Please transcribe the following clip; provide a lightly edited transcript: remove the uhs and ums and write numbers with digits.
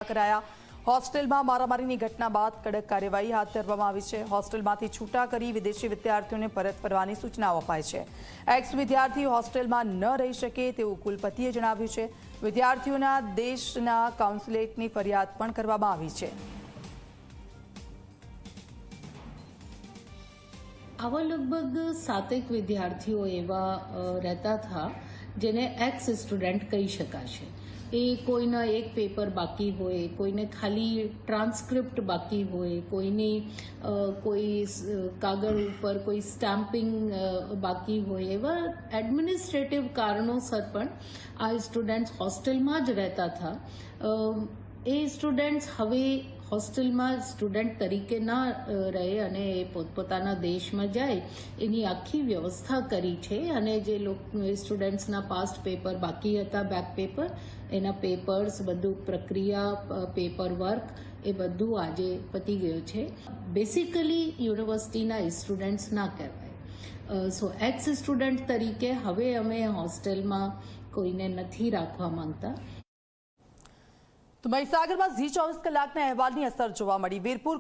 કરાયા। હોસ્ટેલમાં મારામારીની ઘટના બાદ કડક કાર્યવાહી હાથ ધરવામાં આવી છે। હોસ્ટેલમાંથી છૂટા કરી વિદેશી વિદ્યાર્થીઓને પરત ફરવાની સૂચનાઓ અપાઈ છે। એક્સ વિદ્યાર્થી હોસ્ટેલમાં ન રહી શકે તેવું કુલપતિએ જણાવ્યું છે। વિદ્યાર્થીઓના દેશના કાઉન્સિલેટની ફરિયાદ પણ કરવામાં આવી છે। આવા લગભગ 7 વિદ્યાર્થીઓ એવા રહેતા था જેને એક્સ સ્ટુડન્ટ કહી શકાશે। એ કોઈના એક પેપર બાકી હોય, કોઈને ખાલી ટ્રાન્સક્રિપ્ટ બાકી હોય, કોઈની કોઈ કાગળ ઉપર કોઈ સ્ટેમ્પિંગ બાકી હોય, એવા એડમિનિસ્ટ્રેટિવ કારણોસર પણ આ સ્ટુડન્ટ્સ હોસ્ટેલમાં જ રહેતા था। એ સ્ટુડન્ટ્સ હવે હોસ્ટેલમાં સ્ટુડન્ટ તરીકે ના રહે અને એ પોતપોતાના દેશમાં જાય એની આખી વ્યવસ્થા કરી છે। અને જે સ્ટુડન્ટ્સના પાસ્ટ પેપર બાકી હતા, બેક પેપર, એના પેપર્સ બધું પ્રક્રિયા, પેપર વર્ક એ બધું આજે પતી ગયું છે। બેસિકલી યુનિવર્સિટીના સ્ટુડન્ટ્સ ના કહેવાય। સો એક્સ સ્ટુડન્ટ તરીકે હવે અમે હોસ્ટેલમાં કોઈને નથી રાખવા માંગતા। તો મહીસાગરમાં ઝી 24 કલાકના અહેવાલની અસર જોવા મળી। વીરપુર